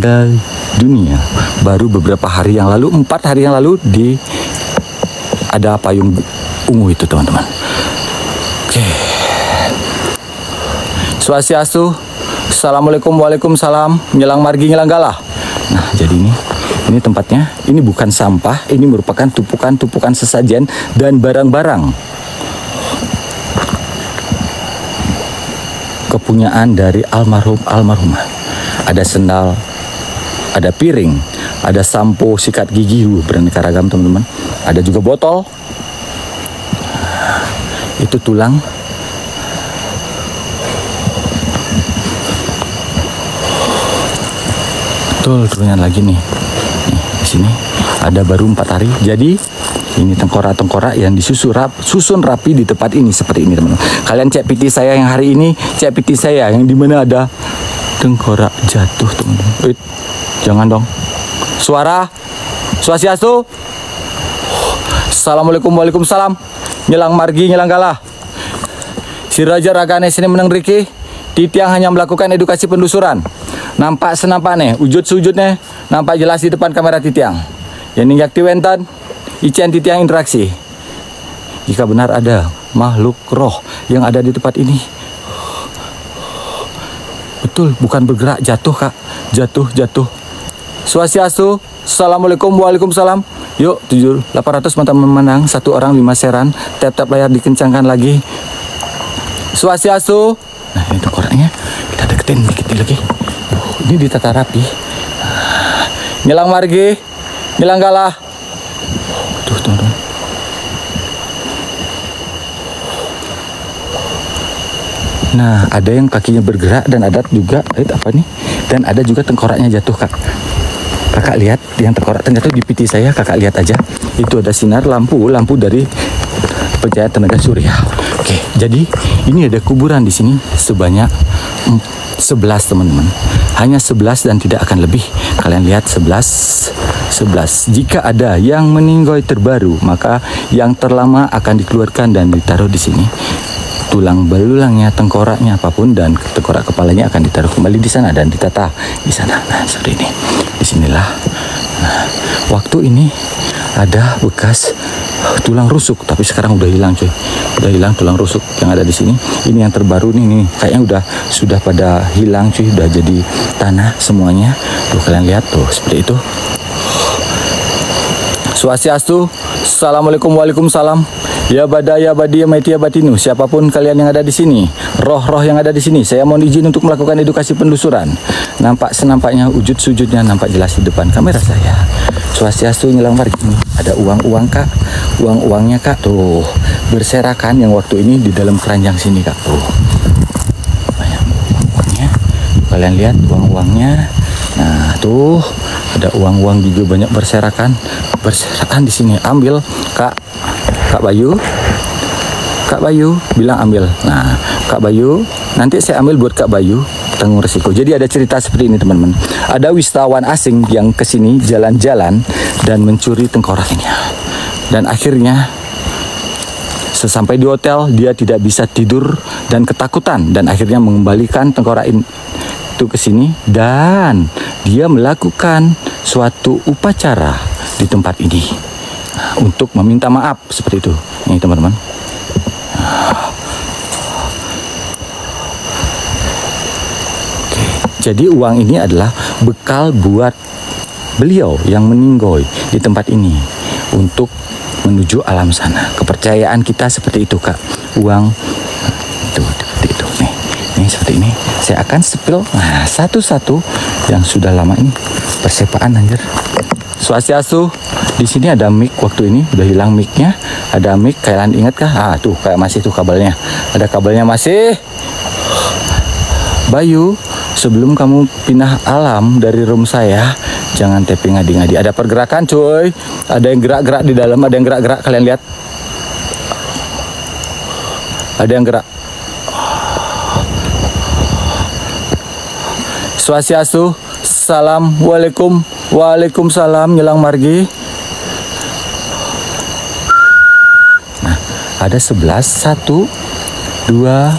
meninggal dunia baru beberapa hari yang lalu, 4 hari yang lalu ada payung ungu itu teman-teman. Oke. Swastiastu, Assalamualaikum, waalaikumsalam, nyelang margi nyelang galah. Nah, jadi ini tempatnya, ini bukan sampah, ini merupakan tumpukan-tumpukan sesajen dan barang-barang kepunyaan dari almarhumah. Ada sendal, ada piring, ada sampo, sikat gigi, beraneka ragam teman-teman. Ada juga botol. Itu tulang. Betul, turunan lagi nih. Di sini ada baru 4 hari. Jadi ini tengkorak-tengkorak yang susun rapi di tempat ini seperti ini teman-teman. Kalian cek PT saya yang hari ini, cek PT saya yang dimana ada tengkorak jatuh teman-teman. Jangan dong. Suara. Swastiastu. Assalamualaikum, waalaikumsalam. Nyelang margi nyelang galah. Si Raja Ragane sini menang Riki. Titiang hanya melakukan edukasi pendusuran. Nampak senampaknya, wujud-sujudnya nampak jelas di depan kamera Titiang. Yang yakti wenten, ician Titiang interaksi. Jika benar ada makhluk roh yang ada di tempat ini. Betul, bukan bergerak, jatuh kak. Jatuh. Swastiastu, Assalamualaikum, waalaikumsalam. Yuk, 800 mata memandang, 1 orang 5 seran. Tap-tap layar dikencangkan lagi. Swastiastu. Nah, ini tengkoraknya kita deketin dikit lagi. Ini ditata rapi. Nyelang margi, nyelang galah. Tuh, teman-teman. Nah, ada yang kakinya bergerak dan ada juga apa nih? Dan ada juga tengkoraknya jatuh, Kak. Kakak lihat yang tengkorak jatuh di PT saya, Kakak lihat aja. Itu ada sinar lampu dari pencahaya tenaga surya. Oke, jadi ini ada kuburan di sini sebanyak 11 teman-teman. Hanya 11 dan tidak akan lebih. Kalian lihat 11. Jika ada yang meninggoy terbaru, maka yang terlama akan dikeluarkan dan ditaruh di sini. Tulang belulangnya, tengkoraknya, apapun dan tengkorak kepalanya akan ditaruh kembali di sana dan ditata di sana. Nah, seperti ini. Disinilah. Nah, waktu ini ada bekas tulang rusuk, tapi sekarang udah hilang cuy. Udah hilang tulang rusuk yang ada di sini. Ini yang terbaru nih, kayaknya sudah pada hilang cuy, udah jadi tanah semuanya. Tuh kalian lihat tuh seperti itu. Swastiastu, Assalamualaikum, waalaikumsalam. Ya bada ya badi ya maiti ya batinu, siapapun kalian yang ada di sini, roh-roh yang ada di sini, saya mohon izin untuk melakukan edukasi pendusuran. Nampak senampaknya wujud sujudnya nampak jelas di depan kamera saya. Swastiastu nyelang margi. Ada uang-uang kak, uang-uangnya kak tuh berserakan yang waktu ini di dalam keranjang sini kak tuh. Banyak uang-uangnya, kalian lihat uang-uangnya. Nah tuh ada uang-uang juga banyak berserakan di sini. Ambil kak. Kak Bayu bilang ambil. Nah, Kak Bayu, nanti saya ambil buat Kak Bayu, tanggung resiko. Jadi ada cerita seperti ini teman-teman. Ada wisatawan asing yang kesini jalan-jalan dan mencuri tengkorak ini. Dan akhirnya sesampai di hotel dia tidak bisa tidur dan ketakutan dan akhirnya mengembalikan tengkorak itu ke sini dan dia melakukan suatu upacara di tempat ini. Untuk meminta maaf seperti itu. Ini teman-teman. Oke. Jadi uang ini adalah bekal buat beliau yang meninggoy di tempat ini untuk menuju alam sana. Kepercayaan kita seperti itu kak. Uang itu seperti itu nih. Ini seperti ini. Saya akan sepil satu-satu yang sudah lama ini persepaan anjir. Swastiastu. Di sini ada mic waktu ini udah hilang micnya. Ada mic, kalian ingat kah? Tuh kayak masih tuh kabelnya. Ada kabelnya masih. Bayu, sebelum kamu pindah alam dari room saya, jangan tapping ngadi-ngadi. Ada pergerakan cuy. Ada yang gerak-gerak di dalam, ada yang gerak-gerak. Kalian lihat. Ada yang gerak. Swastiastu. Assalamualaikum, waalaikumsalam, nyelang margi. Nah, ada 11, 1, 2,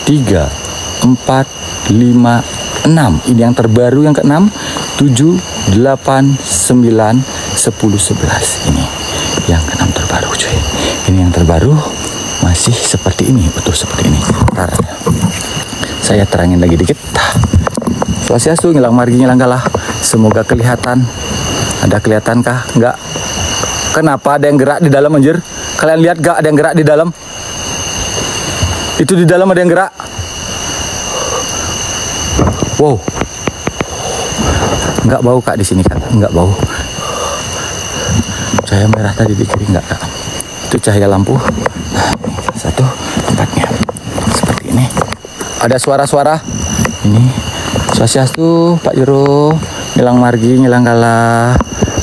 3, 4, 5, 6. Ini yang terbaru yang ke-6. 7, 8, 9, 10, 11. Ini yang keenam terbaru cuy. Ini yang terbaru masih seperti ini, utuh seperti ini. Ntar saya terangin lagi dikit. Swastiastu, ngilang margi ngilang galah. Semoga kelihatan. Ada kelihatan kah? Enggak. Kenapa ada yang gerak di dalam anjir? Kalian lihat gak ada yang gerak di dalam? Itu di dalam ada yang gerak. Wow. Enggak bau kak di sini kak, enggak bau. Cahaya merah tadi di kiri enggak kak. Itu cahaya lampu. Nah, satu tempatnya seperti ini. Ada suara-suara. Ini Swastiastu Pak Jero, ngilang margi ngilang galah.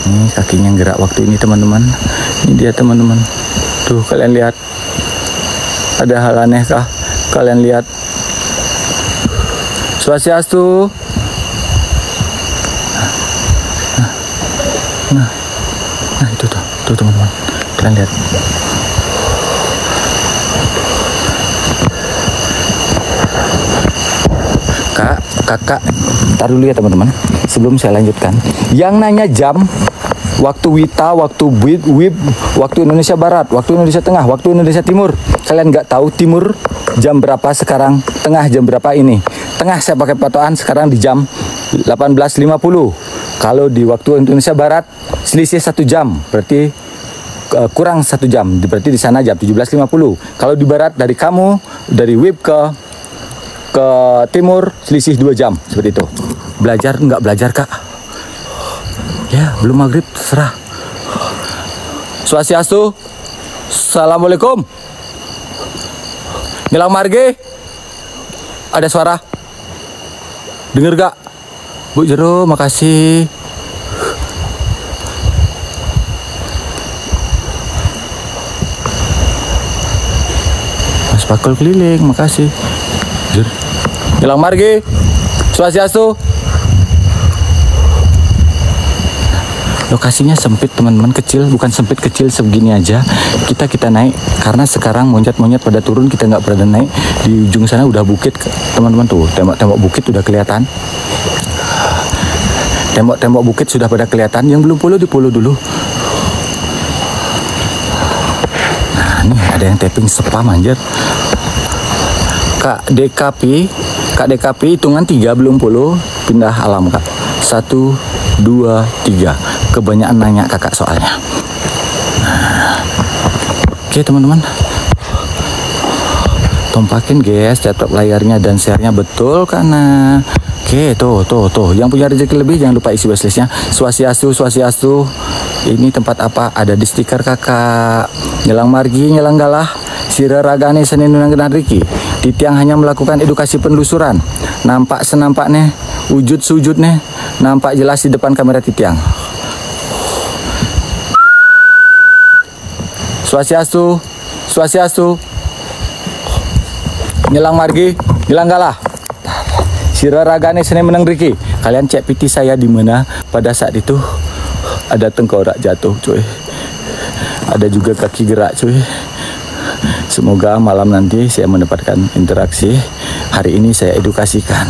Ini kakinya yang gerak waktu ini teman-teman. Ini dia teman-teman. Tuh kalian lihat. Ada hal aneh kah? Kalian lihat. Swastiastu. Nah itu tuh teman-teman. Kalian lihat. Kakak, tar dulu ya teman-teman. Sebelum saya lanjutkan, yang nanya jam, waktu Wita, waktu WIB, waktu Indonesia Barat, waktu Indonesia Tengah, waktu Indonesia Timur. Kalian nggak tahu timur jam berapa sekarang, tengah jam berapa ini. Tengah saya pakai patokan sekarang di jam 18.50. Kalau di waktu Indonesia Barat selisih 1 jam, berarti kurang 1 jam. Berarti di sana jam 17.50. Kalau di Barat dari kamu, dari WIB ke timur selisih 2 jam seperti itu. Belajar nggak belajar kak? Ya belum maghrib serah. Swastiastu. Assalamualaikum. Ngilang margi. Ada suara. Dengar gak? Bu Jero makasih. Mas Pakul keliling makasih. Ngilang margi. Swastiastu. Lokasinya sempit teman-teman, kecil, bukan sempit kecil segini aja. Kita naik karena sekarang monyet-monyet pada turun, kita nggak pernah naik. Di ujung sana udah bukit teman-teman tuh, tembok-tembok bukit udah kelihatan. Tembok-tembok bukit sudah pada kelihatan. Yang belum puluh di puluh dulu. Nah nih ada yang tapping spam anjir. Kak DKP hitungan 3 belum puluh pindah alam kak. 1, 2, 3. Kebanyakan nanya kakak soalnya. Oke teman-teman. Tompakin guys laptop layarnya dan share-nya betul karena. Oke tuh. Yang punya rezeki lebih jangan lupa isi wishlist-nya. Swastiastu. Ini tempat apa? Ada di stiker kakak. Ngilang margi ngilang galah. Sira ragane senin nunang Riki. Titiang hanya melakukan edukasi penelusuran. Nampak senampaknya, wujud sujudnya, nampak jelas di depan kamera Titiang. Swastiastu. Ngilang margi, ngilang galah. Sira ragane senin menang Riki. Kalian cek PT saya di mana pada saat itu ada tengkorak jatuh, cuy. Ada juga kaki gerak, cuy. Semoga malam nanti saya mendapatkan interaksi. Hari ini saya edukasikan.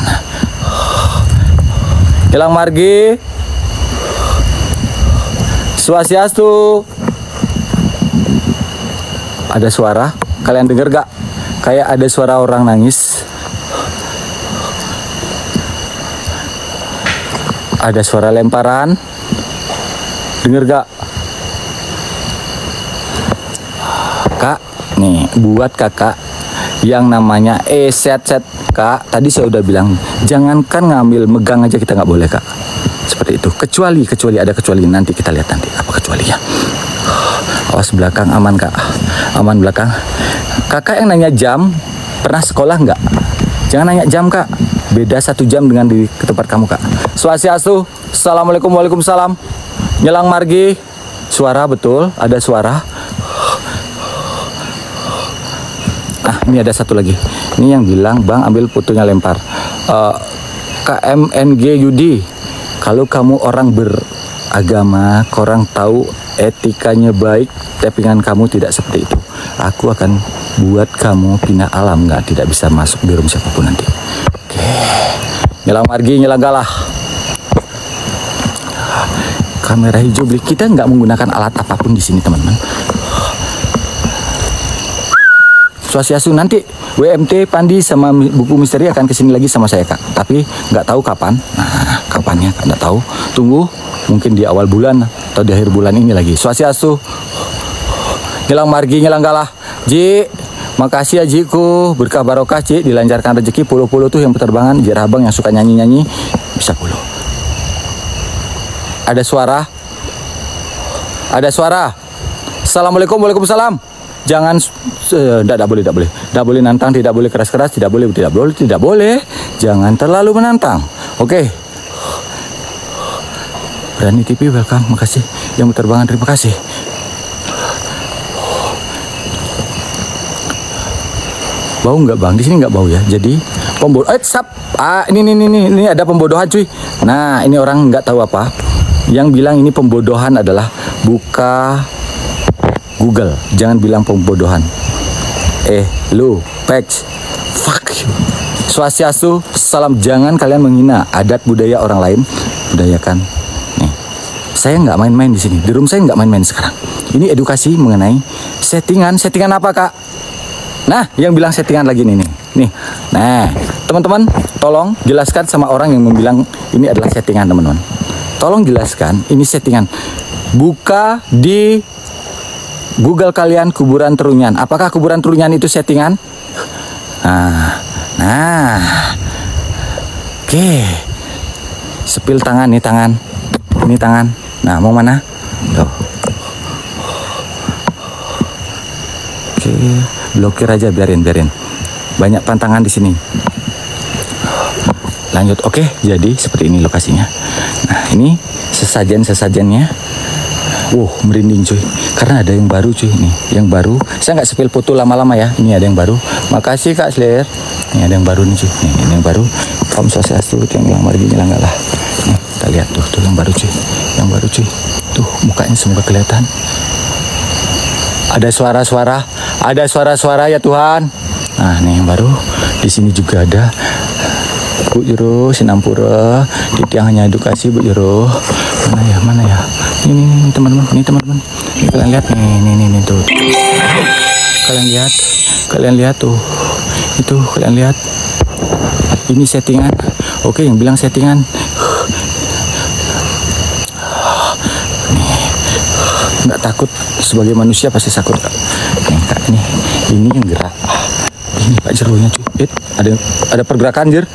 Ngilang margi. Swastiastu. Ada suara. Kalian dengar gak? Kayak ada suara orang nangis. Ada suara lemparan. Dengar gak? Kak, nih buat kakak yang namanya set kak. Tadi saya udah bilang jangankan ngambil, megang aja kita nggak boleh kak. Seperti itu. Kecuali ada kecuali, nanti kita lihat nanti apa kecualinya. Awas belakang aman kak. Aman belakang. Kakak yang nanya jam, pernah sekolah nggak? Jangan nanya jam kak. Beda 1 jam dengan di tempat kamu kak. Swastiastu. Assalamualaikum. Waalaikumsalam. Ngilang margi. Suara betul. Ada suara. Ah, ini ada satu lagi. Ini yang bilang, Bang ambil fotonya lempar. KMNG Yudi, kalau kamu orang beragama, korang tahu etikanya baik, tappingan kamu tidak seperti itu. Aku akan buat kamu pindah alam, tidak bisa masuk di room siapapun nanti. Oke. Ngilang margi, ngilang galah. Kamera hijau beli. Kita nggak menggunakan alat apapun di sini teman-teman. Swastiastu, nanti WMT Pandi sama buku misteri akan kesini lagi sama saya kak. Tapi nggak tahu kapan. Nah, kapannya nggak tahu. Tunggu, mungkin di awal bulan atau di akhir bulan ini lagi. Swastiastu. Nyelang margi, nyelang galah. Ji, makasih ya Jiku. Berkah barokah Ci, dilancarkan rezeki. Puluh-puluh tuh yang penerbangan. Ji Rabang yang suka nyanyi-nyanyi bisa puluh. Ada suara. Ada suara. Assalamualaikum, waalaikumsalam. Jangan, tidak boleh nantang, tidak boleh keras-keras, tidak boleh. Jangan terlalu menantang. Oke. Berani TV, welcome, makasih. Yang berterbangan, terima kasih. Bau nggak bang? Di sini nggak bau ya. Jadi pembodoh. Ini ada pembodohan cuy. Nah, ini orang nggak tahu apa. Yang bilang ini pembodohan adalah buka Google, jangan bilang pembodohan. Lu, Pex, fuck you. Swastiastu, salam. Jangan kalian menghina adat budaya orang lain. Budayakan. Nih, saya nggak main-main di sini. Di room saya nggak main-main sekarang. Ini edukasi mengenai settingan. Settingan apa kak? Nah, yang bilang settingan lagi nih. Nah, teman-teman, tolong jelaskan sama orang yang membilang ini adalah settingan teman-teman. Tolong jelaskan ini settingan. Buka di Google kalian kuburan Trunyan. Apakah kuburan Trunyan itu settingan? Nah. Oke. Sepil tangan nih, tangan. Ini tangan. Nah, mau mana? Tuh. Oke, blokir aja, biarin. Banyak pantangan di sini. Lanjut. Oke, jadi seperti ini lokasinya. Nah, ini sesajen-sesajennya. Merinding cuy. Karena ada yang baru cuy nih. Yang baru. Saya nggak sepil foto lama-lama ya. Ini ada yang baru. Makasih Kak Slayer. Ini ada yang baru nih cuy. Nih, ini yang baru. Om Swastiastu, yang margi nyelang galah. Nih, kita lihat tuh yang baru cuy. Yang baru cuy. Tuh mukanya semoga kelihatan. Ada suara-suara ya Tuhan. Nah, nih yang baru. Di sini juga ada Bu Jero Sinampura. Di tiangnya edukasi Bu Jero. Mana ya? Ini teman-teman. Ini kalian lihat nih tuh. Kalian lihat tuh. Itu kalian lihat. Ini settingan. Oke, yang bilang settingan. Nggak takut, sebagai manusia pasti takut kak. Ini yang gerak. Ini Pak Jeronya cuy. Ada pergerakan Jer.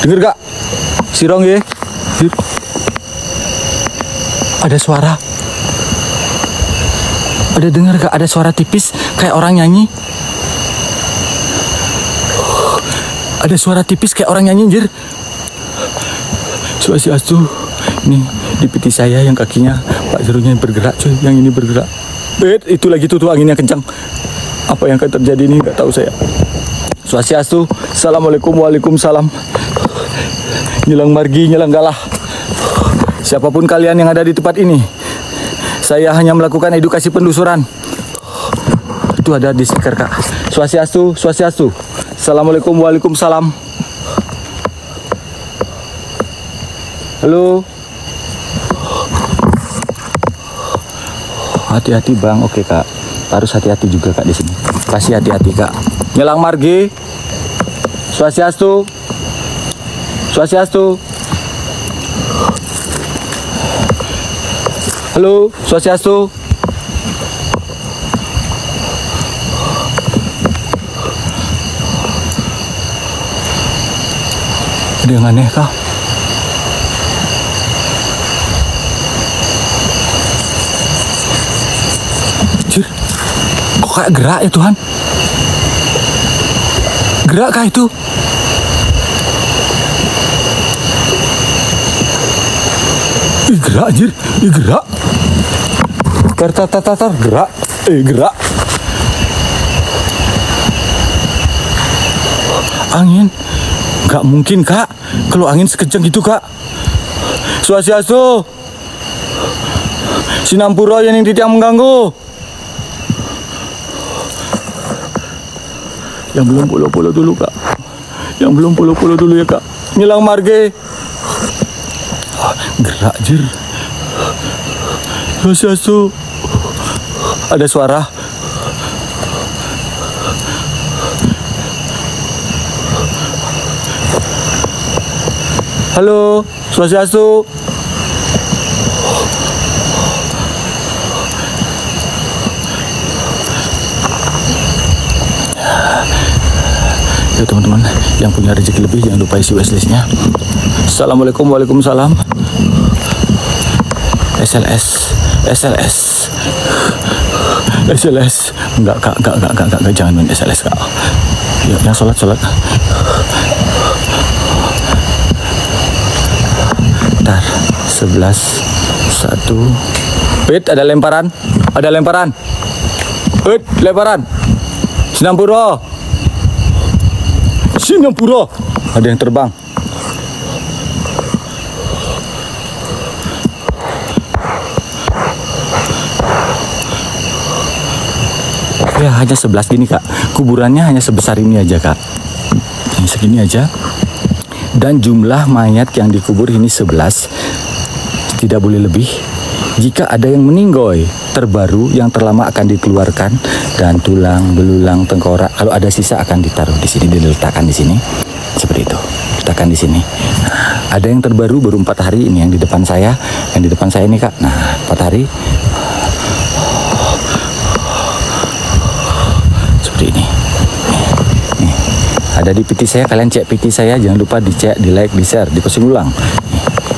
Denger gak? Sirong ya. Ada suara. Ada denger gak? Ada suara tipis kayak orang nyanyi. Ada suara tipis kayak orang nyanyi Jer. Swastiastu. Nih di piti saya yang kakinya Pak Jeronya bergerak cuy. Yang ini bergerak. Itu lagi tuh anginnya kencang. Apa yang akan terjadi ini nggak tahu saya. Swastiastu. Assalamualaikum, waalaikumsalam. Nyelang margi, nyelang galah. Siapapun kalian yang ada di tempat ini, saya hanya melakukan edukasi penelusuran. Itu ada di stiker kak. Swastiastu. Assalamualaikum, waalaikumsalam. Halo. Hati-hati bang. Oke kak. Harus hati-hati juga kak di sini. Kasih hati-hati kak. Nyelang margi. Swastiastu. Halo, Swastiastu. Ada yang aneh kah? Anjir, kok kayak gerak ya Tuhan? Gerak kah itu? Gerak anjir, gerak. Tar, gerak. Gerak. Angin. Gak mungkin kak, kalau angin sekencang gitu kak. Swastiastu. Sinampura yang tiang mengganggu. Yang belum polo-polo dulu kak. Yang belum polo-polo dulu ya kak. Nyelang marge. Gerak jir. Swastiastu. Ada suara. Halo, Swastiastu. Ya teman-teman, yang punya rezeki lebih jangan lupa isi wishlistnya. Assalamualaikum, waalaikumsalam. SLS. Enggak, jangan main SLS, Kak. Ya, yang sholat. Bentar, 11, 1. Wait, ada lemparan. Wait, lemparan. Singapura. Ada yang terbang. Ya, hanya 11 gini, Kak. Kuburannya hanya sebesar ini aja, Kak. Ini segini aja. Dan jumlah mayat yang dikubur ini 11. Tidak boleh lebih. Jika ada yang meninggoy terbaru yang terlama akan dikeluarkan, dan tulang, belulang, tengkorak, kalau ada sisa akan ditaruh di sini, diletakkan di sini. Seperti itu. Letakkan di sini. Nah, ada yang terbaru baru 4 hari ini yang di depan saya. Yang di depan saya ini, Kak. Nah, 4 hari. Seperti ini. Nih. Ada di PT saya, kalian cek PT saya, jangan lupa dicek, di like, di share, di posting ulang.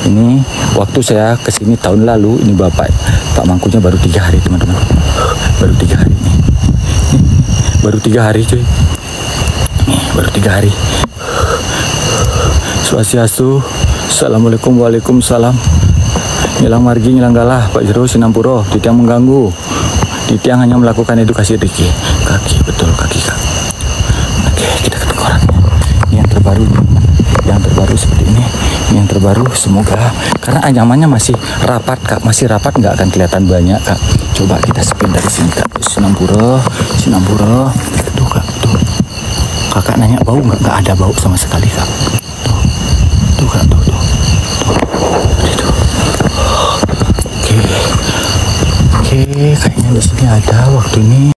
Ini waktu saya kesini tahun lalu, ini Pak Mangkunya baru 3 hari, teman-teman. Baru 3 hari nih. Baru 3 hari, cuy. Nih, baru 3 hari. Swastiastu. Assalamualaikum, waalaikumsalam. Ngilang margi, ngilang galah, Pak Jero, Sinampuro. Titiang mengganggu. Titiang hanya melakukan edukasi rezeki. Kaki, betul, kaki, Kak. Oke, kita ke tengkoraknya. Ini yang terbaru, teman-teman. Yang terbaru seperti ini. Yang terbaru, semoga, karena anyamannya masih rapat, Kak. Masih rapat, nggak akan kelihatan banyak, Kak. Coba kita spin dari sini, Kak. Sinampuro. Tuh, Kak, tuh. Kakak nanya bau nggak? Nggak ada bau sama sekali, Kak. Tuh, Kak, tuh. Itu. Oke, kayaknya di sini ada waktu ini.